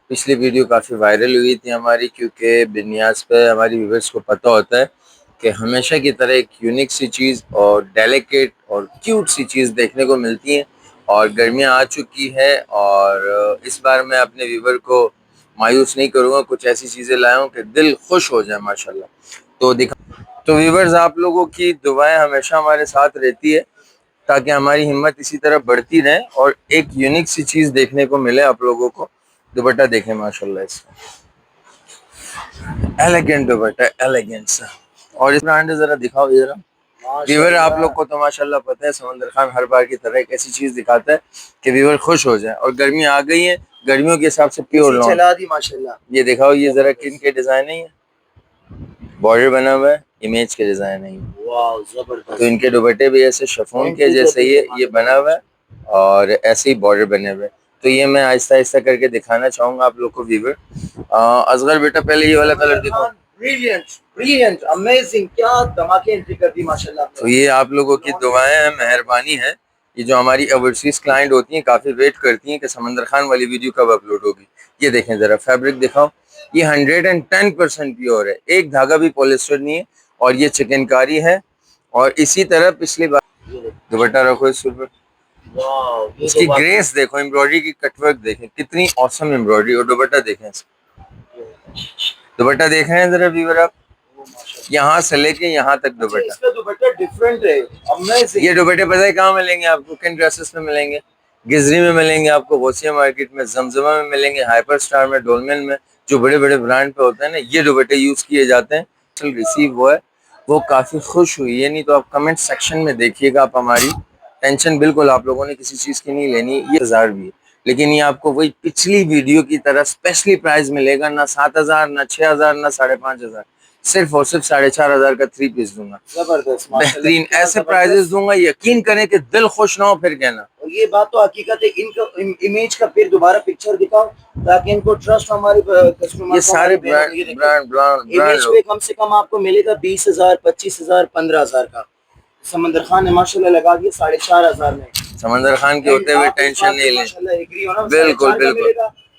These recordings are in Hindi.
पिछली वीडियो काफ़ी वायरल हुई थी हमारी, क्योंकि बिनियाज पे हमारी व्यूवर्स को पता होता है कि हमेशा की तरह एक यूनिक सी चीज़ और डेलिकेट और क्यूट सी चीज़ देखने को मिलती है। और गर्मियाँ आ चुकी है और इस बार मैं अपने व्यूवर को मायूस नहीं करूँगा, कुछ ऐसी चीज़ें लाया हूँ कि दिल खुश हो जाए माशाल्लाह। तो व्यूवर्स, आप लोगों की दुआएं हमेशा हमारे साथ रहती है ताकि हमारी हिम्मत इसी तरह बढ़ती रहे और एक यूनिक सी चीज़ देखने को मिले आप लोगों को। दुपट्टा देखें माशाल्लाह, इसका एलिगेंट दुपट्टा, एलिगेंट सा। और इस ब्रांड जरा दिखाओ ये जरा। व्यूवर, आप लोग को तो माशाल्लाह पता है समंदर खान हर बार की तरह एक ऐसी चीज दिखाता है कि व्यूवर खुश हो जाए। और गर्मी आ गई है, गर्मियों के हिसाब से प्योर लॉन चला दी माशाल्लाह। ये दिखाओ, ये जरा किन के डिजाइन है। ये बॉर्डर बना हुआ है, इमेज के डिजाइन है। वाह जबरदस्त। तो इनके दुपट्टे भी ऐसे शिफॉन के जैसे ये बना हुआ है और ऐसे ही बॉर्डर बने हुए। तो ये मैं आहिस्ता आहिस्ता करके दिखाना चाहूंगा आप लोग को व्यूवर। असगर बेटा, पहले ये वाला कलर दिखाओ। ब्रिलियंट, ब्रिलियंट, अमेजिंग, क्या धमाके एंट्री कर दी माशाल्लाह। तो ये आप लोगों की दुआएं हैं, मेहरबानी है। ये जो हमारी ओवरसीज क्लाइंट होती हैं काफी वेट करती हैं कि समंदर खान वाली वीडियो कब अपलोड होगी। ये देखें जरा, फैब्रिक दिखाओ। ये 110% प्योर है, एक धागा भी पॉलिस्टर नहीं है। और ये चिकनकारी है। और इसी तरह पिछली बार दुपट्टा रखो इस ऊपर। इसकी ग्रेस देखो, एम्ब्रॉयडरी की कटवर्क देखें, कितनी औसम एम्ब्रॉयडरी। और दुपट्टा देखें, दुपट्टा देख रहे हैं जरा व्यूअर आप, यहाँ से लेके यहाँ तक दुपट्टा। इसका दुपट्टा डिफरेंट है, अमेजिंग। ये दुपट्टे पता है कहाँ मिलेंगे आपको? किन ड्रेसेस में मिलेंगे? गिजरी में मिलेंगे आपको, गौसिया मार्केट में, जमजमा में मिलेंगे, हाइपर स्टार में, डोलमेन में, जो बड़े बड़े ब्रांड पे होते हैं ना, ये दुपट्टे यूज किए जाते हैं। रिसीव हुआ है, वो काफी खुश हुई है। नहीं तो आप कमेंट सेक्शन में देखिएगा आप हमारी। टेंशन बिल्कुल आप लोगों ने किसी चीज की नहीं लेनी। ये 1000 भी है, लेकिन ये आपको वही पिछली वीडियो की तरह स्पेशली प्राइस मिलेगा। ना 7000, ना 6000, ना 5500, सिर्फ और सिर्फ 4500 का 3 पीस दूंगा। जबरदस्त, बेहतरीन ऐसे प्राइजेस दूंगा, यकीन करें कि दिल खुश ना हो फिर कहना। और ये बात तो हकीकत है। इनको इमेज का फिर दोबारा पिक्चर दिखाओ ताकि इनको ट्रस्ट हमारे कस्टमर। ये सारे ब्रांड इमेज पे कम से कम आपको मिलेगा 20000, 25000, 15000 का। समंदर खान ने माशाल्लाह लगा दिया 4500 में। समंदर खान के होते हुए टेंशन नहीं लें। बिल्कुल बिल्कुल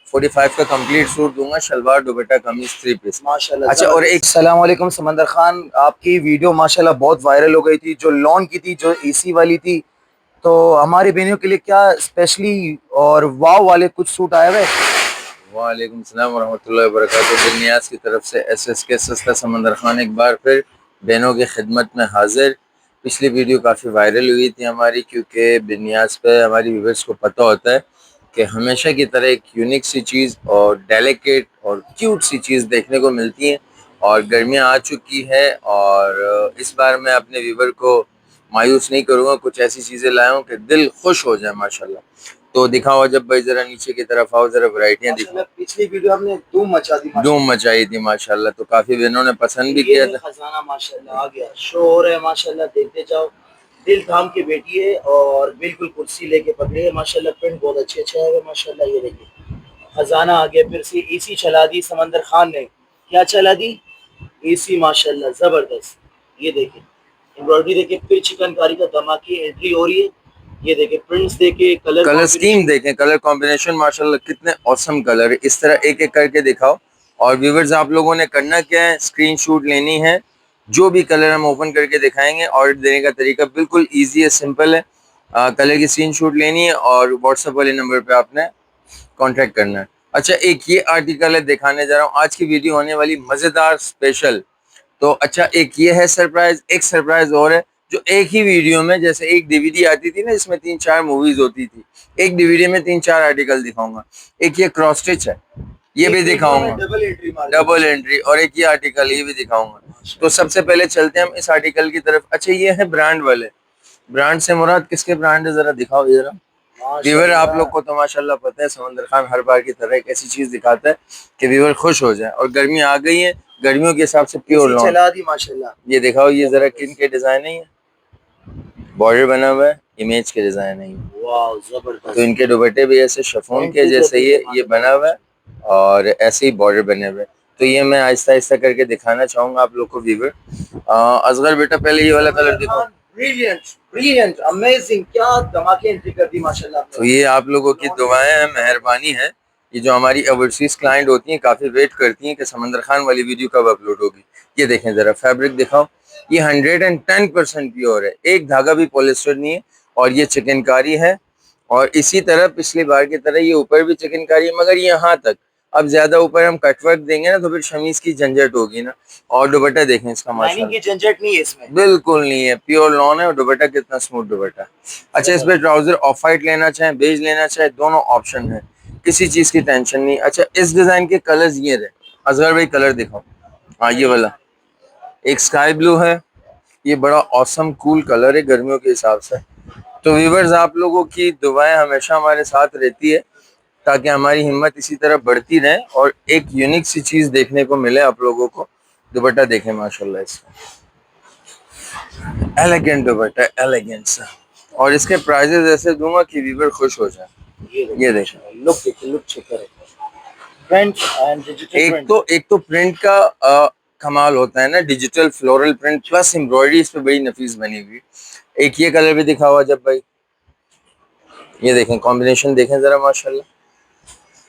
45 का कंप्लीट सूट दूंगा, शलवार दुपट्टा कमीज 3 पीस माशाल्लाह। अच्छा, और एक अस्सलाम वालेकुम समंदर खान, आपकी वीडियो माशाल्लाह बहुत वायरल हो गई थी, जो लॉन की थी, जो एसी वाली थी। तो हमारी बहनों के लिए क्या स्पेशली और वाव वाले कुछ सूट आए हुए? वालेकुम सलाम वरहमतुल्लाहि वबरकातुहू। बिनियाज की तरफ से SSK सस्ता समंदर खान एक बार फिर बहनों की खिदमत में हाजिर। पिछली वीडियो काफ़ी वायरल हुई थी हमारी, क्योंकि बिनियाज पे हमारी व्यूवर्स को पता होता है कि हमेशा की तरह एक यूनिक सी चीज़ और डेलिकेट और क्यूट सी चीज़ देखने को मिलती है। और गर्मियाँ आ चुकी है और इस बार मैं अपने व्यूवर को मायूस नहीं करूँगा, कुछ ऐसी चीज़ें लाया हूँ कि दिल खुश हो जाए माशाल्लाह। तो दिखाओ जब भाई, जरा नीचे की तरफ आओ, जरा वैरायटियाँ दिखाओ। पिछली वीडियो हमने धूम मचाई थी माशाल्लाह, तो काफ़ी बहनों ने पसंद भी किया था। खजाना माशाल्लाह आ गया, शो हो रहा है माशाल्लाह, देखते जाओ। दिल थाम के बैठी है और बिल्कुल कुर्सी लेके पकड़ी है माशाल्लाह। प्रिंट बहुत अच्छे अच्छे आएगा माशाल्लाह। ये देखिए खजाना आ गया, फिर से एसी चला दी समंदर खान ने। क्या चला दी? एसी माशाल्लाह, जबरदस्त। ये देखिए एम्ब्रॉयडरी देखिए, फिर चिकनकारी का धमाके एंट्री हो रही है। ये देखिए प्रिंट्स देखे, कलर स्कीम देखें, कलर कॉम्बिनेशन माशाल्लाह कितने औसम कलर है। इस तरह एक एक करके दिखाओ। और व्यूवर्स, आप लोगों ने करना क्या है, स्क्रीनशॉट लेनी है। जो भी कलर हम ओपन करके दिखाएंगे, ऑर्डर देने का तरीका बिल्कुल इजी है, सिंपल है। कलर की स्क्रीनशॉट लेनी है और व्हाट्सएप वाले नंबर पे आपने कांटेक्ट करना है। अच्छा, एक ये आर्टिकल है दिखाने जा रहा हूँ, आज की वीडियो होने वाली मजेदार स्पेशल। तो अच्छा, एक ये है सरप्राइज, एक सरप्राइज और है जो एक ही वीडियो में, जैसे एक डीवीडी आती थी ना, इसमें 3-4 मूवीज होती थी, एक डीवीडी में 3-4 आर्टिकल दिखाऊंगा। एक ये क्रॉस स्टिच है, ये भी दिखाऊंगा, डबल एंट्री। और एक ये आर्टिकल, ये भी दिखाऊंगा। तो सबसे पहले चलते हैं हम इस आर्टिकल की तरफ। अच्छा, ये है ब्रांड वाले। ब्रांड से मुराद किसके ब्रांड है, जरा दिखाओ जरा। व्यूवर, आप लोग को तो माशाल्लाह पता है समंदर खान हर बार की तरह एक ऐसी चीज दिखाता है कि व्यूवर खुश हो जाए। और गर्मी आ गई है, गर्मियों के हिसाब से प्योर लॉन चला दी माशाल्लाह। ये दिखाओ, ये जरा किन के डिजाइन है। ये बॉर्डर बना हुआ है, इमेज के डिजाइन है। वाह जबरदस्त। तो इनके दुपट्टे भी ऐसे शिफॉन के जैसे ये बना हुआ है और ऐसे ही बॉर्डर बने हुए। तो ये मैं आहिस्ता आहिस्ता करके दिखाना चाहूंगा आप लोग को व्यूवर। असगर बेटा, पहले ये वाला कलर दिखाओ। ब्रिलियंट, ब्रिलियंट, अमेजिंग, क्या धमाके एंट्री कर दी माशाल्लाह। तो ये आप लोगों की दुआएं हैं, मेहरबानी है। ये जो हमारी ओवरसीज क्लाइंट होती हैं काफ़ी वेट करती हैं कि समंदर खान वाली वीडियो कब अपलोड होगी। ये देखें ज़रा, फैब्रिक दिखाओ, ये 110% प्योर है, एक धागा भी पॉलिस्टर नहीं है। और ये चिकनकारी है, और इसी तरह पिछली बार की तरह ये ऊपर भी चिकनकारी है, मगर यहाँ तक। अब ज्यादा ऊपर हम कटवर्क देंगे ना तो फिर शमीज की झंझट होगी ना। और दुपट्टा देखें इसका, माशाल्लाह की झंझट नहीं है इसमें, बिल्कुल नहीं है, प्योर लॉन है। और दुपट्टा कितना स्मूथ दुपट्टा। अच्छा, इस पे ट्राउजर ऑफ वाइट लेना चाहे, बेज लेना चाहे, दोनों ऑप्शन है, किसी चीज की टेंशन नहीं। अच्छा, इस डिजाइन के कलर्स ये रहे, असगर भाई कलर दिखाओ। हाँ, ये वाला एक स्काई ब्लू है, ये बड़ा औसम कूल कलर है गर्मियों के हिसाब से। तो व्यूवर्स, आप लोगों की दुआएं हमेशा हमारे साथ रहती है ताकि हमारी हिम्मत इसी तरह बढ़ती रहे और एक यूनिक सी चीज देखने को मिले आप लोगों को। दुपट्टा देखें माशाल्लाह, इसका एलिगेंट दुपट्टा, एलिगेंट सा। और इसके प्राइजेस ऐसे दूंगा कि व्यूवर खुश हो जाए। ये देखें, लुक देखिए, लुक चेक करें, प्रिंट एंड डिजिटल एक तो प्रिंट का कमाल होता है ना, digital floral print plus embroidery इस पे बड़ी नफीस बनी हुई। एक ये कलर भी दिखा हुआ जब भाई, ये देखें कॉम्बिनेशन देखें जरा माशाल्लाह,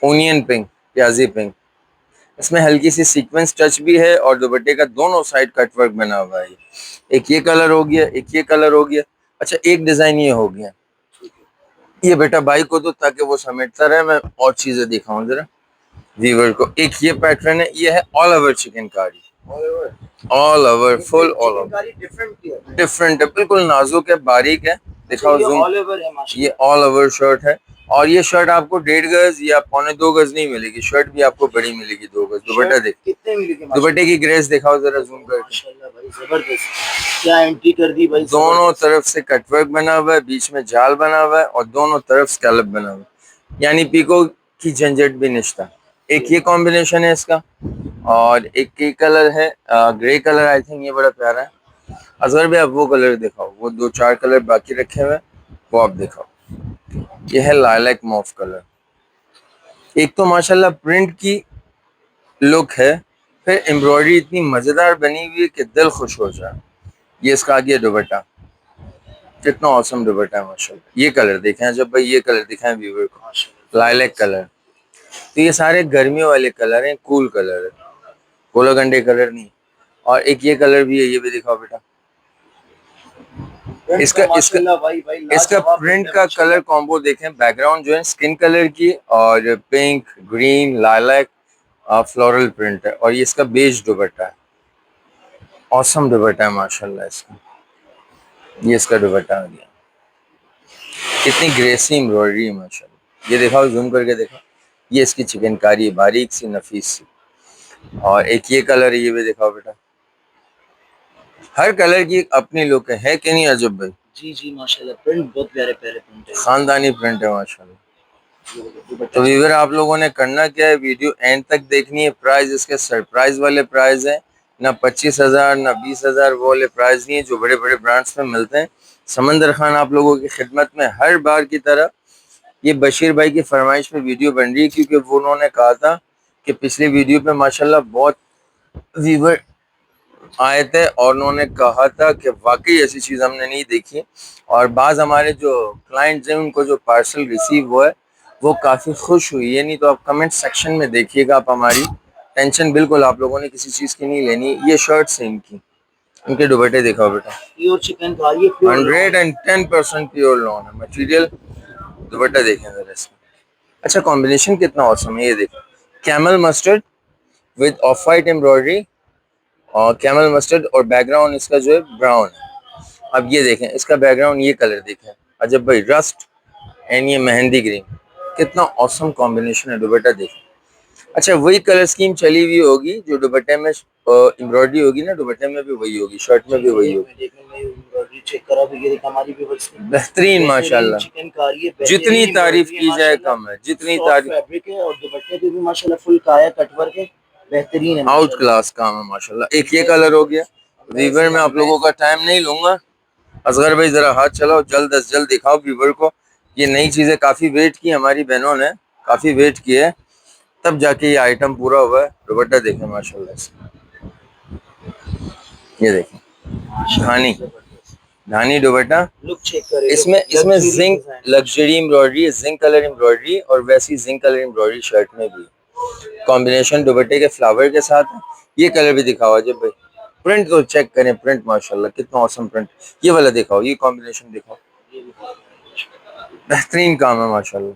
ओनियन पिंक, प्याजी पिंक, इसमें हल्की सी सीक्वेंस टच भी है और दुपट्टे का दोनों साइड कट वर्क बना हुआ है। एक ये कलर हो गया, एक ये कलर हो गया। अच्छा, एक डिजाइन ये हो गया, ये बेटा भाई को तो ताकि वो समेटता रहे, मैं और चीजें दिखाऊं जरा व्यूवर को। एक ये पैटर्न है, ये है all over chikankari, all over full all over different है, बिल्कुल नाजुक है, बारीक है। दिखाओ जूम, ये ऑल ओवर शर्ट है। और ये शर्ट आपको 1.5 गज या 2.25 गज नहीं मिलेगी, शर्ट भी आपको बड़ी मिलेगी 2 गज। दुपट्टा देख, कितने मिलेगी, दुपट्टे की ग्रेस दिखाओ जरा जूम करके। माशाल्लाह भाई, जबरदस्त, क्या एंट्री कर दी भाई। दोनों तरफ से कटवर्क बना हुआ है, बीच में जाल बना हुआ है और दोनों तरफ स्कैलप बना हुआ है, यानी पीको की झंझट भी निश्ता। एक ये कॉम्बिनेशन है इसका, और एक ये कलर है ग्रे कलर, आई थिंक ये बड़ा प्यारा है। अजहर भी आप वो कलर दिखाओ, वो 2-4 कलर बाकी रखे हुए वो आप दिखाओ। ये है लाइलैक मॉफ कलर। एक तो माशाल्लाह प्रिंट की लुक है, फिर एम्ब्रॉयडरी इतनी मजेदार बनी हुई है कि दिल खुश हो जाए। ये इसका आगे दुपट्टा, कितना औसम दुपट्टा है माशाल्लाह। ये कलर देखें जब भाई, ये कलर दिखाएं व्यूवर को, लाइलैक कलर। तो ये सारे गर्मियों वाले कलर हैं, कूल कलर है, गोलागंडे कलर नहीं। और एक ये कलर भी है, ये भी दिखाओ बेटा। इसका प्रिंट का कलर कॉम्बो देखें, बैकग्राउंड जो है स्किन कलर की और pink, green, lilac floral print है। और ये इसका बेज दुपट्टा है, औसम दुपट्टा है माशाल्लाह इसका। ये इसका दुपट्टा आ गया, कितनी ग्रेसी एम्ब्रॉयडरी है माशाल्लाह। ये दिखाओ जूम करके देखो, ये इसकी चिकनकारी है, बारीक सी नफीस सी। और एक ये कलर है, ये भी दिखाओ बेटा। हर कलर की अपनी लुक है कि नहीं अजब भाई? जी जी माशाल्लाह, प्रिंट बहुत प्यारे प्यारे प्रिंट है, खानदानी प्रिंट है माशाल्लाह। तो व्यूअर, आप लोगों ने करना क्या है, वीडियो एंड तक देखनी है। प्राइस इसके सरप्राइज वाले प्राइस है, ना 25,000 ना 20,000 वो वाले प्राइस नहीं है जो बड़े बड़े ब्रांड्स में मिलते हैं। समंदर खान आप लोगों की खिदमत में हर बार की तरह। ये बशीर भाई की फरमाइश पे वीडियो बन रही है, क्योंकि वो उन्होंने कहा था कि पिछली वीडियो पे माशाल्लाह बहुत व्यूअर आए थे और उन्होंने कहा था कि वाकई ऐसी चीज़ हमने नहीं देखी। और बाज़ हमारे जो क्लाइंट्स हैं उनको जो पार्सल रिसीव हुआ है वो काफ़ी खुश हुई है। नहीं तो आप कमेंट सेक्शन में देखिएगा, आप हमारी टेंशन बिल्कुल आप लोगों ने किसी चीज़ की नहीं लेनी। ये शर्ट्स हैं इनकी, इनके दुपट्टे दिखाओ बेटा, प्योर चिकन का, ये 110% प्योर लॉन है मटेरियल। दुपट्टा देखें जरा इसमें, अच्छा कॉम्बिनेशन कितना औसम है। ये देखें, camel mustard with off white embroidery और कैमल मस्टर्ड, और बैकग्राउंड इसका जो है ब्राउन है। अब ये देखें इसका बैकग्राउंड, ये कलर देखें अजब भाई, रस्ट एंड ये मेहंदी ग्रीन, कितना औसम कॉम्बिनेशन है। दुपट्टा देखें, अच्छा वही कलर स्कीम चली हुई होगी जो दुपट्टे में एम्ब्रॉयडरी होगी ना, दुपट्टे में भी वही होगी, शर्ट में भी वही होगी। चेक करा तो ये हमारी भी बेहतरीन माशाल्लाह, जितनी तारीफ की जाए कम है, जितनी तारीफ। फैब्रिक है और दुपट्टे पे भी माशाल्लाह फुल काया कटवर्क है, बेहतरीन है, आउट क्लास काम है माशाल्लाह। एक ये कलर हो गया। वीवर में आप लोगों का टाइम नहीं लूंगा, असगर भाई जरा हाथ चलाओ, जल्द अज जल्द दिखाओ व्यूवर को। ये नई चीजें काफी वेट की हमारी बहनों ने, काफी वेट की है, तब जाके ये आइटम पूरा हुआ है। दुपट्टा देखें माशाल्लाह से, ये देखें धानी, धानी दुपट्टा, लुक चेक करें, इसमें zinc luxury embroidery, zinc colour embroidery और वैसी जिंक कलर एम्ब्रॉयडरी शर्ट में भी कॉम्बिनेशन दुपट्टे के फ्लावर के साथ है। ये कलर भी दिखाओ अजय भाई, प्रिंट तो चेक करें, प्रिंट माशाल्लाह कितना औसम प्रिंट। ये वाला दिखाओ, ये कॉम्बिनेशन दिखाओ, बेहतरीन काम है माशाल्लाह।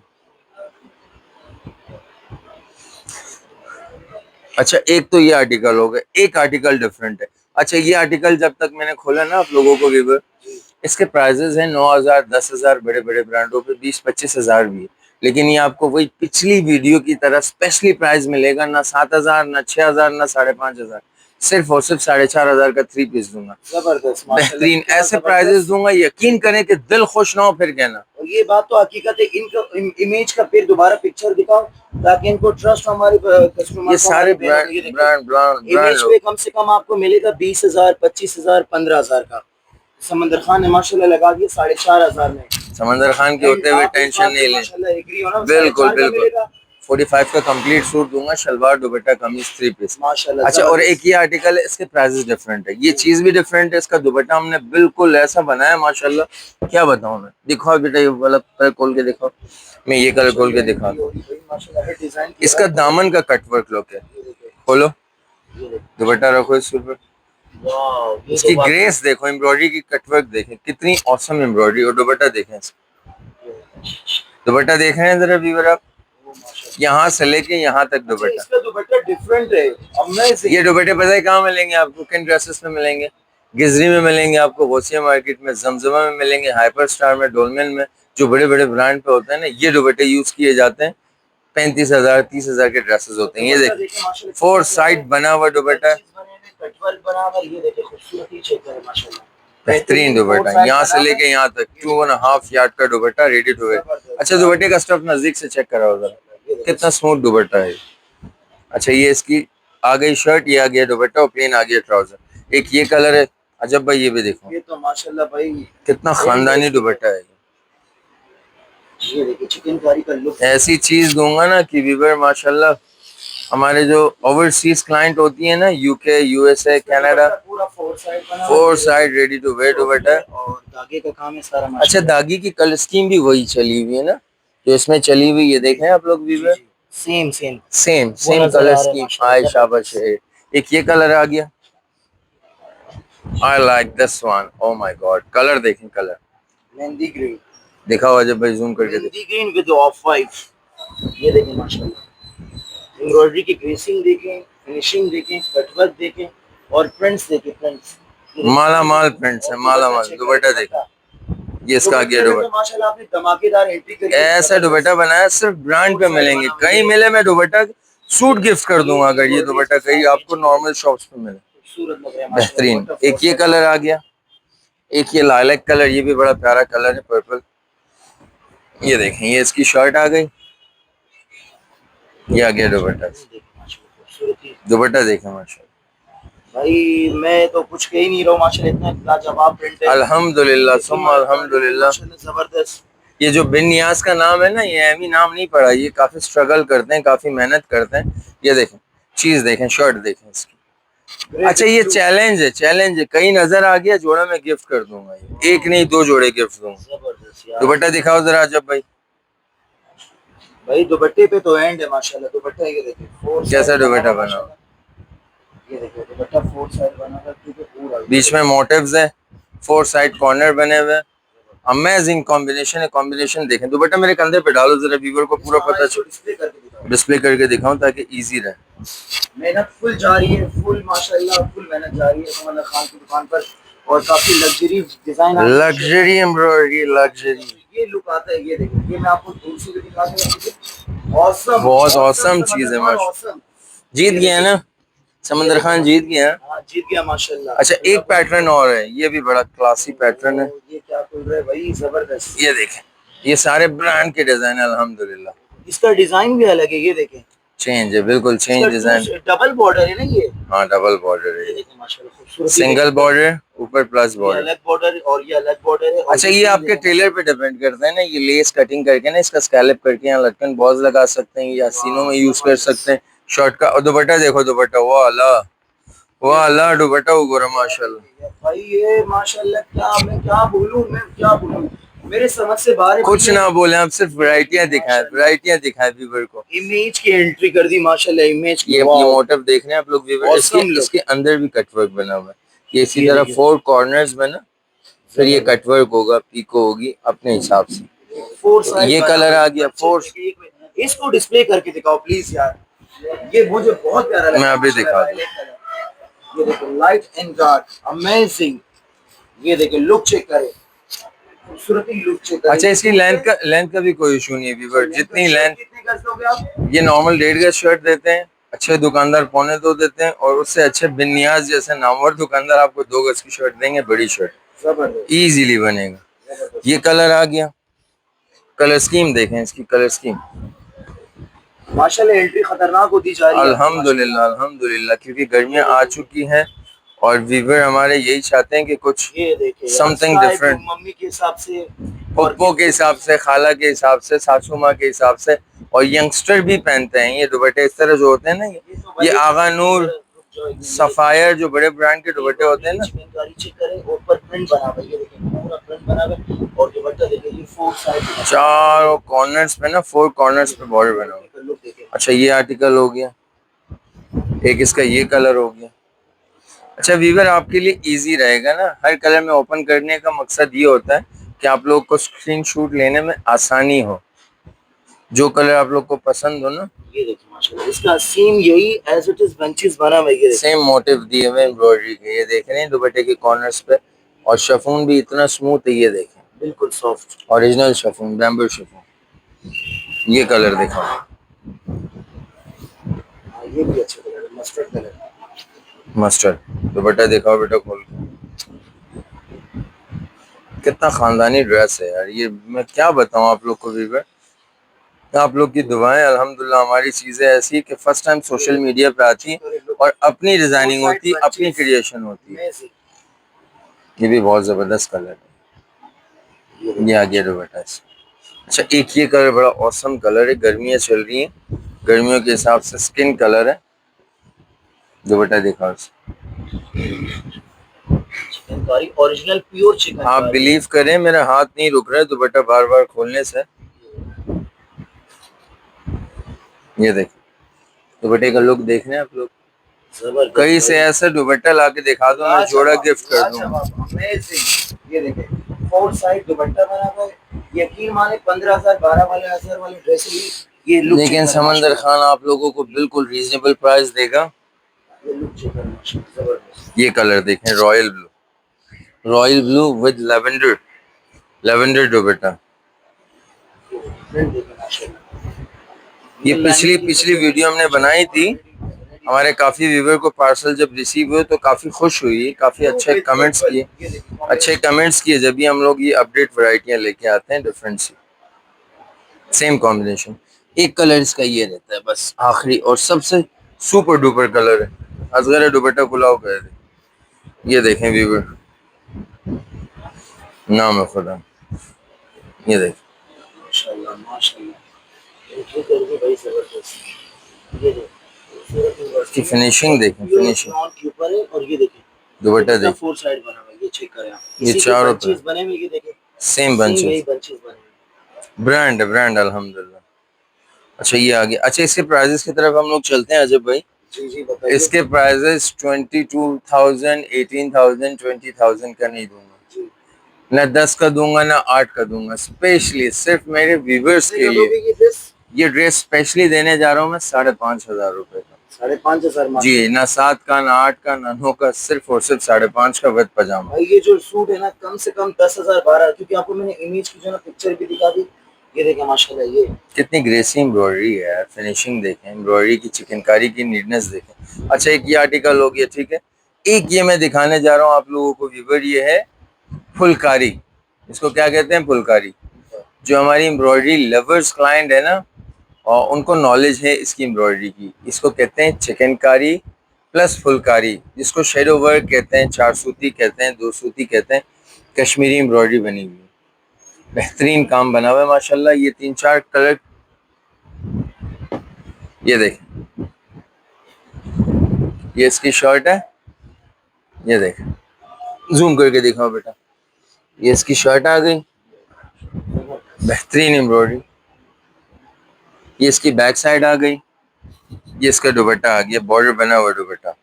अच्छा एक तो ये आर्टिकल हो गया, एक आर्टिकल डिफरेंट है। अच्छा ये आर्टिकल जब तक मैंने खोला ना आप लोगों को व्यूअर, इसके प्राइजेस हैं 9,000, 10,000, बड़े बड़े ब्रांडों पे 20-25 हज़ार भी है। लेकिन ये आपको वही पिछली वीडियो की तरह स्पेशली प्राइस मिलेगा, ना 7,000, ना 6,000, ना 5,500, सिर्फ और सिर्फ 4,500 का 3 पीस दूंगा। जबरदस्त बेहतरीन ऐसे प्राइजेस दूंगा, यकीन करें कि दिल खुश ना हो फिर कहना। और ये बात तो हकीकत है, इनको इमेज का फिर दोबारा पिक्चर दिखाओ ताकि इनको ट्रस्ट हमारे कस्टमर, ये सारे ब्रांड ब्रांड इमेज पे कम से कम आपको मिलेगा 20,000, 25,000, 15,000 का। समंदर खान ने माशाल्लाह लगा दिया 4,500 में। समंदर खान के होते हुए टेंशन नहीं लें, बिल्कुल बिल्कुल 45 का कंप्लीट सूट दूंगा, शलवार दुपट्टा कमीज 3 पीस माशाल्लाह। अच्छा और एक ये आर्टिकल है, इसके प्राइसेस डिफरेंट है, ये चीज भी डिफरेंट है, इसका दुपट्टा हमने बिल्कुल ऐसा बनाया माशाल्लाह, क्या बताऊं मैं। दिखाओ बेटा ये वाला कलर खोल के दिखाओ, मैं ये कलर खोल के दिखा, इसका दामन का कटवर्क लुक है, खोलो दुपट्टा रखो इसके ऊपर, इसकी ग्रेस देखो, एम्ब्रॉयडरी की कटवर्क देखें कितनी औसम एम्ब्रॉयडरी, और दुपट्टा देखें दुपट्टा देख रहे हैं जरा व्यूअर आप, यहाँ से लेके यहाँ तक दुपट्टा। इसका दुपट्टा डिफरेंट है, ये दुपट्टे पता है कहाँ मिलेंगे आपको, किन ड्रेसेस में मिलेंगे, गिजरी में मिलेंगे आपको, गौसिया मार्केट में, जमजमा में मिलेंगे, हाइपर स्टार में, डोलमेन में, जो बड़े बड़े ब्रांड पे होते हैं ना, ये दुपट्टे यूज किए जाते हैं। 35,000, 30,000 के ड्रेसेस होते हैं। ये देखिए 4 साइड बना हुआ दुपट्टा, बेहतरीन दुपट्टा, यहाँ से लेके यहाँ तक 2.5 यार्ड का दुपट्टा रेडी टू वेयर। अच्छा दुपट्टे का स्टफ नजदीक से चेक कराओ जरा, कितना स्मूथ दुपट्टा है। अच्छा ये इसकी आ गई शर्ट, ये आ गया दुपट्टा और प्लेन आ गया ट्राउजर। एक ये कलर है अजब भाई, ये भी देखो, ये तो माशाल्लाह भाई कितना खानदानी दुपट्टा है। ये देखिए चिकनकारी का लुक, ऐसी चीज दूंगा ना कि वीवर माशाल्लाह, हमारे जो ओवरसीज क्लाइंट होती है ना, यूके, यूएसए, कनाडा, पूरा 4 side ready to wear dupatta. और धागे का काम है सारा। अच्छा दागी की कलर स्कीम भी वही चली हुई है ना जो इसमें चली हुई है, देखें आप लोग viewer, same same colour scheme. हाय शाबाश है। एक ये कलर आ गया, I like this one, oh my God, colour देखें, कलर मेहंदी ग्रीन, दिखाओ अजय भाई जूम करके mehndi green with off white. ये देखें माशाल्लाह, एम्ब्रॉयडरी की ग्रेसिंग देखें, फिनिशिंग देखें, कटवर्क देखें और प्रिंट्स देखें, प्रिंट्स माला माल प्रिंट्स है, माला माल। दुपट्टा देखा, ये इसका आ गया दुपट्टा, माशाल्लाह आपने धमाकेदार एंट्री करी। ऐसा दुपट्टा बनाया, सिर्फ ब्रांड पे मिलेंगे, कहीं मिले मैं दुपट्टा सूट गिफ्ट कर दूंगा अगर ये दुपट्टा कहीं आपको नॉर्मल शॉप्स पे मिले। बेहतरीन। एक ये कलर आ गया, एक ये लाइलैक कलर, ये भी बड़ा प्यारा कलर है, पर्पल। ये देखें, ये इसकी शर्ट आ गई, ये आ गया दुपट्टा। दुपट्टा देखें माशाल्लाह भाई मैं तो कुछ कह ही नहीं रहा हूँ, माशाल्लाह इतना लाजवाब प्रिंट है। अल्हम्दुलिल्लाह सुम्मा अल्हम्दुलिल्लाह। जबरदस्त। ये जो बिन नियाज का नाम है ना, ये एमी नाम नहीं पड़ा, ये काफी स्ट्रगल करते हैं, काफी मेहनत करते हैं। ये देखें चीज देखें, शर्ट देखें इसकी। अच्छा ये चैलेंज है, चैलेंज है, कहीं नजर आ गया जोड़ा मैं गिफ्ट कर दूंगा, ये एक नहीं 2 जोड़े गिफ्ट दूंगा। दुपट्टा दिखाओ जरा जब भाई, भाई दुपट्टे पे तो एंड है माशाल्लाह। दुपट्टा ये देखिए कैसा दुपट्टा बना, ये देखिए दुपट्टा 4 साइड बना है, पूरा बीच में मोटिव्स है, 4 साइड कॉर्नर बने हुए, अमेजिंग कॉम्बिनेशन है। कॉम्बिनेशन देखें, दुपट्टा मेरे कंधे पे डालो जरा, व्यूअर को पूरा पता चले, डिस्प्ले करके दिखाऊं ताकि इजी रहे। मेहनत फुल जारी है, फुल माशाल्लाह फुल मेहनत जारी है समंदर खान की दुकान पर, और काफी luxury design, luxury embroidery, luxury. ये लुक आता है। ये देखिए, ये मैं आपको दूर से भी दिखा दूं, ऑसम, बहुत ऑसम चीज है माशाल्लाह। जीत गया ना समंदर खान, जीत गया। हाँ जीत गया माशाल्लाह। अच्छा एक पैटर्न और है, ये भी बड़ा क्लासी पैटर्न है, ये क्या बोल रहे हैं भाई, जबरदस्त। ये देखें, ये सारे ब्रांड के डिजाइन है अल्हम्दुलिल्लाह। इसका डिजाइन भी अलग है, ये देखें चेंज है, बिल्कुल चेंज डिजाइन। डबल बॉर्डर है ना ये? हाँ डबल बॉर्डर है, ये देखें माशाल्लाह खूबसूरत, सिंगल बॉर्डर ऊपर प्लस बॉर्डर, अलग बॉर्डर और ये अलग बॉर्डर है। अच्छा ये आपके टेलर पे डिपेंड करता है ना, ये लेस कटिंग करके ना, इसका स्कैलप करके यहाँ लटकन बॉल्स लगा सकते हैं या सीनों में यूज कर सकते हैं शर्ट का। और दुपट्टा देखो, दुपट्टा वाह अल्लाह वाह अल्लाह दुपट्टा उगोरा माशाल्लाह। भाई ये माशाल्लाह क्या बोलूं मेरे समझ से बाहर है। कुछ ना बोले, आप सिर्फ वैरायटियां दिखाएं व्यूवर को। इमेज की एंट्री कर दी माशाल्लाह, इमेज की। ये मोटिव देख रहे हैं आप लोग व्यूवर, इसके अंदर भी कटवर्क बना हुआ है। ये इसी तरह 4 कॉर्नर्स में ना, फिर ये कटवर्क होगा, पीको होगी अपने हिसाब से। ये कलर आ गया 4। इसको डिस्प्ले करके दिखाओ प्लीज यार, ये मुझे बहुत प्यारा लगा। मैं अभी दिखा दूं। ये देखो लाइट एंड डार्क, अमेजिंग। ये देखो लुक चेक करें, खूबसूरती लुक चेक करें। अच्छा, इसकी लेंथ का भी कोई इशू नहीं है व्यूवर, जितनी लेंथ। कितने गज दोगे आप? ये नॉर्मल 1.5 गज शर्ट देते हैं, अच्छे दुकानदार 2.25 देते हैं, और उससे अच्छे बिन्याज जैसे नामवर दुकानदार आपको 2 गज की शर्ट देंगे, बड़ी शर्ट इजीली बनेगा। ये कलर आ गया, कलर स्कीम देखें इसकी, कलर स्कीम माशाल्लाह एंट्री खतरनाक होती जा रही है। अल्हम्दुलिल्लाह अल्हम्दुलिल्लाह, क्योंकि गर्मियां आ चुकी हैं और व्यूवर हमारे यही चाहते हैं कि कुछ समथिंग डिफरेंट, मम्मी के हिसाब से, पप्पो के हिसाब से, खाला के हिसाब से, सासू माँ के हिसाब से, और यंगस्टर भी पहनते हैं ये दुपट्टे। इस तरह जो होते हैं ना, ये आगा नूर, सफायर, जो बड़े ब्रांड के दुपट्टे होते हैं ना, ऊपर प्रिंट बना हुआ है, ये देखिए पूरा प्रिंट बना हुआ है। और दुपट्टा देखिए ये 4 साइड, 4 कॉर्नर्स पे ना, 4 कॉर्नर्स पे बॉर्डर बना हुआ है। अच्छा, ये आर्टिकल हो गया, एक इसका ये कलर हो गया। अच्छा व्यूवर, आपके लिए इजी रहेगा ना, हर कलर में ओपन करने का मकसद ये होता है कि आप लोग को स्क्रीनशॉट लेने में आसानी हो, जो कलर आप लोग को पसंद हो ना। ये देखिए माशाल्लाह इसका सेम यही एज इट इज बंचेस बना हुआ है, सेम मोटिव दिए हुए एम्ब्रॉयडरी के, ये देख रहे हैं दुपट्टे के कॉर्नर्स पे, और शिफॉन भी इतना स्मूथ है, ये देखें बिल्कुल soft original chiffon, bamboo chiffon. ये कलर देखो, ये भी अच्छा कलर है, मस्टर्ड कलर। मस्टर्ड दुपट्टा दिखाओ बेटा खोल के, कितना खानदानी ड्रेस है यार ये, मैं क्या बताऊं आप लोग को व्यूवर। आप लोग की दुआएं, अल्हम्दुलिल्लाह हमारी चीजें ऐसी कि फर्स्ट टाइम सोशल मीडिया पे आती और अपनी डिजाइनिंग होती, अपनी क्रिएशन होती है। ये भी बहुत जबरदस्त कलर है, ये आ गया दुपट्टा। अच्छा, एक ये कलर बड़ा औसम कलर है, गर्मियाँ चल रही हैं, गर्मियों के हिसाब से स्किन कलर है। दुपट्टा दिखाओ, ओरिजिनल प्योर चिकन। आप बिलीव करें मेरा हाथ नहीं रुक रहा है दुपट्टा बार बार खोलने से। ये देखिए दुपट्टे का लुक देख रहे हैं आप लोग, कहीं से ऐसा दुपट्टा ला के दिखा दो, मैं जोड़ा गिफ्ट कर दूंगा। ये देखिए 4 साइड दुपट्टा बना हुआ है, यकीन माने 15,000 12,000 वाले ड्रेस ये लुक, लेकिन समंदर खान आप लोगों को बिल्कुल रीजनेबल प्राइस देगा। ये लुक जबरदस्त। ये कलर देखें, रॉयल ब्लू विद लेवेंडर दुपट्टा। ये पिछली वीडियो हमने बनाई थी, हमारे काफी व्यूवर को पार्सल जब रिसीव हुए तो काफी खुश हुई, काफी अच्छे कमेंट्स किए जब भी हम लोग ये अपडेट वैरायटियां लेके आते हैं डिफरेंट सी। सेम कॉम्बिनेशन, एक कलर इसका ये रहता है बस आखिरी, और सबसे सुपर डुपर कलर है। असगर दुपट्टा खुलाओ कर दे, ये देखें व्यूवर, नाम है खुदा, ये देखें माशाल्लाह माशाल्लाह, भाई जबरदस्त। ये इसकी फिनिशिंग देखें, फिनिशिंग के ऊपर है। और ये देखें दुपट्टा देखें, 4 साइड बना हुआ है, ये चेक करें आप, ये चारों पे बने हुए, ये देखें सेम बंचेस, बने हुए, ब्रांड अल्हम्दुलिल्लाह। अच्छा, ये आ गया। अच्छा, इसके प्राइजेस की तरफ हम लोग चलते हैं अजय भाई। जी बताइए। इसके प्राइजेस 22,000, 18,000, 20,000 का नहीं दूंगा, ना 10 का दूंगा, ना 8 का दूंगा। स्पेशली सिर्फ मेरे व्यूवर्स के लिए ये ड्रेस स्पेशली देने जा रहा हूँ मैं 5,500 रुपए का। 5,500 जी, ना 7 का, ना 8 का, ना 9 का, सिर्फ और सिर्फ 5,500 का विद पजामा। ये जो सूट है ना कम से कम 10,000 12, क्योंकि आपको मैंने इमेज की जो ना पिक्चर भी दिखा दी। ये देखें माशाल्लाह, ये कितनी ग्रेसी एम्ब्रॉयडरी है यार, फिनिशिंग देखें, एम्ब्रॉयडरी की चिकनकारी की नीटनेस देखें। अच्छा, एक ये आर्टिकल हो गया, ठीक है। एक ये मैं दिखाने जा रहा हूँ आप लोगों को व्यूवर, ये है फुलकारी। इसको क्या कहते हैं? फुलकारी। जो हमारी एम्ब्रॉयडरी लवर्स क्लाइंट है ना, और उनको नॉलेज है इसकी एम्ब्रॉयडरी की, इसको कहते हैं चिकनकारी प्लस फुलकारी, जिसको शेडो वर्क कहते हैं, 4 सूती कहते हैं, 2 सूती कहते हैं। कश्मीरी एम्ब्रॉयडरी बनी हुई है, बेहतरीन काम बना हुआ है माशाल्लाह। ये 3-4 कलर, ये देखें, ये इसकी शर्ट है, ये देखें, जूम करके दिखाओ बेटा, ये इसकी शर्ट आ गई, बेहतरीन एम्ब्रॉयडरी। ये इसकी बैक साइड आ गई, ये इसका दुपट्टा आ गया, बॉर्डर बना हुआ दुपट्टा,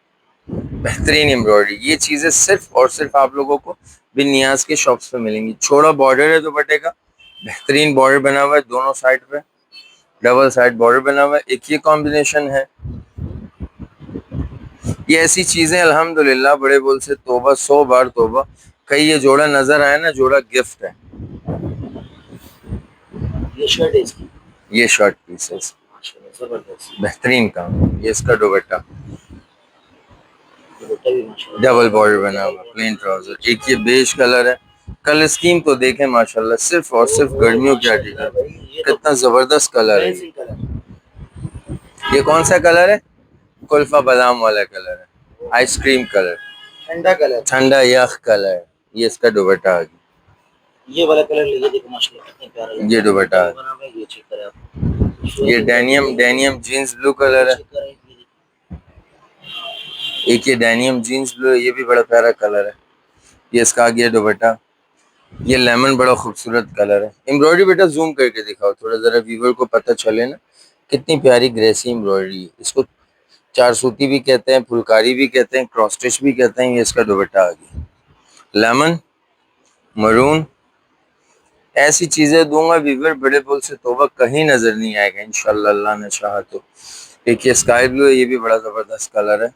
बेहतरीन एम्ब्रॉयडरी। ये चीजें सिर्फ और सिर्फ आप लोगों को बिन नियाज के शॉप्स पे मिलेंगी। छोटा बॉर्डर है दुपट्टे का, बेहतरीन बॉर्डर बना हुआ है दोनों साइड पे, डबल साइड बॉर्डर बना हुआ है। एक ये कॉम्बिनेशन है। ये ऐसी चीजें अल्हम्दुलिल्लाह बड़े बोल से तौबा, 100 बार तौबा। कहीं ये जोड़ा नजर आया ना, जोड़ा गिफ्ट है। ये शर्ट है इसकी, ये शर्ट पीसेस, माशाल्लाह जबरदस्त। बेहतरीन काम। ये इसका दुपट्टा, दुपट्टा भी माशाल्लाह डबल बॉर्डर बना हुआ, प्लेन ट्राउजर। एक ये बेज कलर है। कलर स्कीम तो देखें माशाल्लाह, सिर्फ और सिर्फ गर्मियों की आर्टिकल, कितना जबरदस्त कलर है। Amazing colour. ये कौन सा कलर है? कुल्फा बादाम वाला कलर है, आइसक्रीम कलर, ठंडा कलर, ठंडा यख कलर। ये इसका दुपट्टा आ गया, ये वाला कलर ले, ये देखो माशाल्लाह कितने प्यारा लग रहा है। ये दुपट्टा आ बना हुआ है, ये चेक करें आप। गया। ये डेनियम जीन्स ब्लू कलर है। चेक करें, ये देखिए। एक ये डेनियम जीन्स ब्लू है, ये भी बड़ा प्यारा कलर है। ये इसका आ गया दुपट्टा। ये लेमन बड़ा खूबसूरत कलर है। एम्ब्रॉयडरी बेटा जूम करके दिखाओ थोड़ा, जरा व्यूअर को पता चले ना कितनी प्यारी ग्रेसी एम्ब्रॉयडरी है। इसको चार सूती भी कहते हैं, फुलकारी भी कहते हैं, क्रॉस स्टिच भी कहते हैं। ये इसका दुपट्टा आ गया, लेमन, मरून। ऐसी चीजें दूंगा व्यूअर बड़े बोल से तौबा कहीं नजर नहीं आएगा इंशाल्लाह, अल्लाह ने चाहा तो। एक ये स्काई ब्लू है, ये भी बड़ा जबरदस्त कलर है।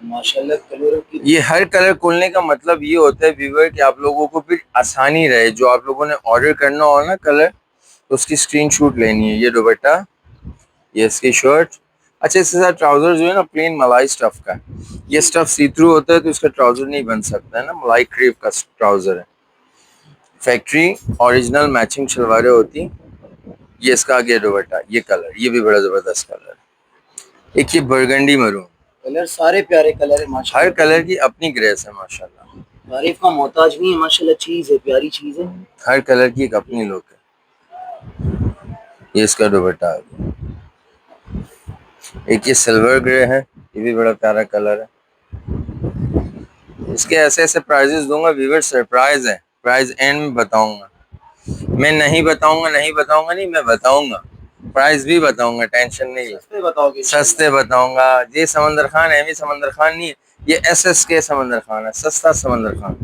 माशाल्लाह कलर की ये हर कलर खोलने का मतलब ये होता है व्यूअर कि आप लोगों को फिर आसानी रहे, जो आप लोगों ने ऑर्डर करना हो ना कलर, तो उसकी स्क्रीनशॉट लेनी है। ये दुपट्टा, ये इसकी शर्ट। अच्छा, इसके साथ ट्राउजर जो है ना प्लेन मलाई स्टफ का है। ये स्टफ सी थ्रू होता है तो इसका ट्राउजर नहीं बन सकता है ना, मलाई क्रेप का ट्राउजर है। फैक्ट्री ओरिजिनल मैचिंग शलवारें होती। ये इसका आ गया दुपट्टा, ये कलर, ये भी बड़ा जबरदस्त कलर है। एक ये बरगंडी मरून। कलर सारे प्यारे कलर है माशाल्लाह। हर कलर की अपनी ग्रेस है माशाल्लाह, तारीफ का मोहताज नहीं है माशाल्लाह, चीज है, प्यारी चीज है। हर कलर की एक अपनी लुक है। ये इसका दुपट्टा आ गया। एक ये सिल्वर ग्रे है, ये भी बड़ा प्यारा कलर है। इसके ऐसे ऐसे प्राइजेस दूंगा व्यूअर, सरप्राइज है, प्राइस एंड में बताऊंगा। मैं नहीं बताऊंगा नहीं, मैं बताऊंगा, प्राइस भी बताऊंगा, टेंशन नहीं ले। सस्ते बताओगे? सस्ते बताऊंगा। ये समंदर खान है, समंदर खान नहीं है, ये SSK समंदर खान है, सस्ता समंदर खान।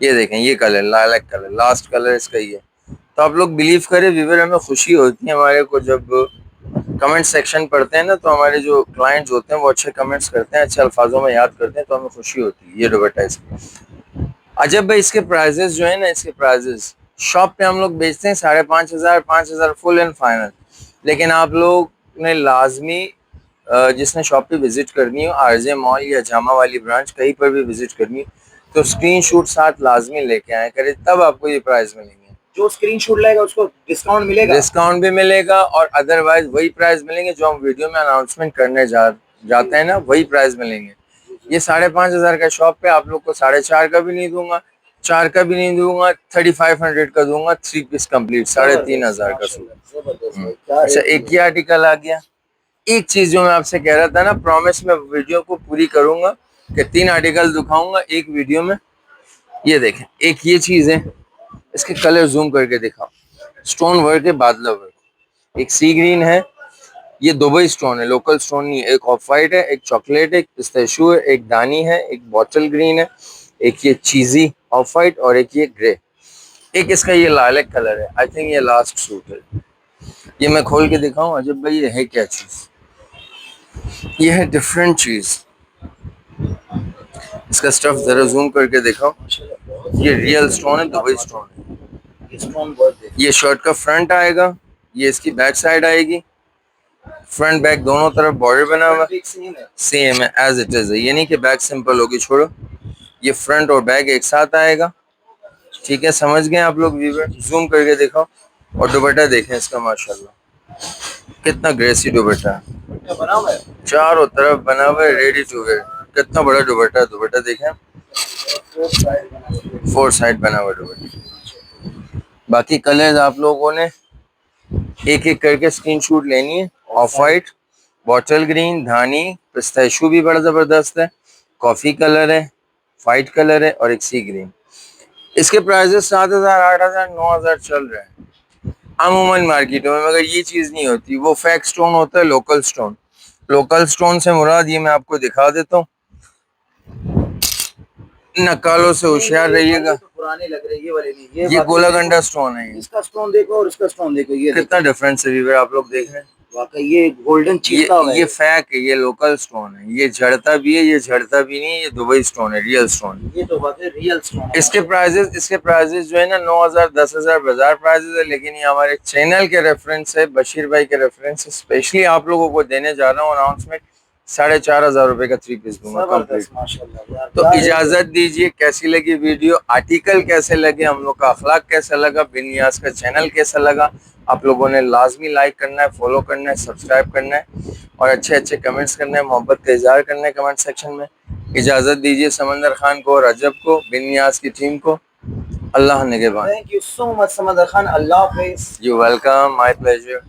ये देखें, ये colour lilac colour, last colour इसका ही है। तो आप लोग बिलीव करें व्यूअर, हमें खुशी होती है हमारे को जब कमेंट सेक्शन पढ़ते हैं ना, तो हमारे जो क्लाइंट्स होते हैं वो अच्छे कमेंट्स करते हैं, अच्छे अल्फाजों में याद करते हैं, तो हमें खुशी होती है। ये दुपट्टा इसका। अजब भाई, इसके प्राइजेस जो है ना, इसके प्राइजेस शॉप पे हम लोग बेचते हैं 5,500, 5,000 फुल एंड फाइनल। लेकिन आप लोग ने लाजमी जिसने शॉप पे विजिट करनी हो, RJ मॉल या जामा वाली ब्रांच, कहीं पर भी विजिट करनी हो, तो स्क्रीनशॉट साथ लाजमी लेके आए करें, तब आपको ये प्राइस मिलेंगे। जो स्क्रीनशॉट लेगा उसको डिस्काउंट मिलेगा? डिस्काउंट भी मिलेगा और अदरवाइज वही प्राइस मिलेंगे जो हम वीडियो में अनाउंसमेंट करने जाते हैं ना, वही प्राइस मिलेंगे। ये 5,500 का शॉप पे आप लोग को 4.5 का भी नहीं दूंगा, 4 का भी नहीं दूंगा, 3,500 का दूंगा, 3 पीस कंप्लीट 3,500 का सूट। अच्छा, एक ही आर्टिकल आ गया। एक चीज जो मैं आपसे कह रहा था ना, प्रॉमिस में वीडियो को पूरी करूंगा कि 3 आर्टिकल दिखाऊंगा एक वीडियो में। ये देखें, एक ये चीज है, इसके कलर जूम करके दिखाओ। स्टोन वर्क है, बादला वर्क। एक सी ग्रीन है, ये दुबई स्टोन है, लोकल स्टोन नहीं है। एक ऑफ वाइट है, एक चॉकलेट है, एक पिस्ताशियो है, एक दानी है, एक बॉटल ग्रीन है, एक ये चीजी ऑफ वाइट और एक ये ग्रे। एक इसका ये लाइलैक कलर है। आई थिंक ये लास्ट सूट है। ये मैं खोल के दिखाऊं अजब भाई, ये है क्या चीज? ये है डिफरेंट चीज। इसका स्टफ जरा जूम करके दिखाओ। ये रियल स्टोन है, दुबई स्टोन है। ये शर्ट का फ्रंट आएगा, ये इसकी बैक साइड आएगी। फ्रंट बैक दोनों तरफ बॉर्डर बना हुआ सेम है, एज इट इज है। ये नहीं कि बैक सिंपल होगी, छोड़ो। ये फ्रंट और बैक एक साथ आएगा। ठीक है, समझ गए आप लोग व्यूअर? जूम करके दिखाओ। और दुपट्टा देखें इसका, माशाल्लाह कितना ग्रेसी दुपट्टा है, बना हुआ है, चारों तरफ बना हुआ है, रेडी टू वेयर। कितना बड़ा दुपट्टा है, दुपट्टा देखें, 4 साइड बना हुआ दुपट्टा। बाकी कलर्स आप लोगों ने एक एक करके स्क्रीनशॉट लेनी है। Of white, bottle green, Dhani, pistachio भी बड़ा जबरदस्त है, कॉफी कलर है, वाइट कलर है और एक सी ग्रीन। इसके प्राइसेस 7,000, 8,000, 9,000 चल रहे हैं अमूमन मार्केटों में, मगर ये चीज नहीं होती। वो फैक स्टोन होता है, लोकल स्टोन। लोकल स्टोन से मुराद ये मैं आपको दिखा देता हूँ, नकालों से होशियार रहिएगा। तो पुराने लग रहे हैं, ये वाले नहीं। ये वाकई गोलागंडा देखो, स्टोन है। इसका स्टोन देखो और इसका स्टोन देखो, ये कितना डिफरेंस है व्यूअर, आप लोग देख रहे हैं। वाकई ये गोल्डन चीता हुआ है। ये फैक है, ये लोकल स्टोन है। ये झड़ता भी है, ये झड़ता भी नहीं है। ये दुबई स्टोन है, रियल स्टोन। ये तो वाकई रियल स्टोन है। इसके प्राइजेस जो है ना 9,000, 10,000 बाजार प्राइजेस है, लेकिन ये हमारे चैनल के रेफरेंस है, बशीर भाई के रेफरेंस है। स्पेशली आप लोगों को देने जा रहा हूँ अनाउंसमेंट, 4,500 रुपए का 3 पीस दूंगा कंप्लीट। माशाल्लाह यार, तो इजाजत दीजिए, कैसी लगी वीडियो, आर्टिकल कैसे लगे, हम लोग का अखलाक कैसा लगा, बिन नियाज का चैनल कैसा लगा, आप लोगों ने लाजमी लाइक करना है, फॉलो करना है, सब्सक्राइब करना है और अच्छे अच्छे कमेंट्स करने हैं, मोहब्बत का इजहार करना है कमेंट सेक्शन में। इजाजत दीजिए समंदर खान को, रजब को, बिन नियाज की टीम को। अल्लाह निगहबान। थैंक यू सो मच समंदर खान, अल्लाह हाफिज़। You welcome, my pleasure.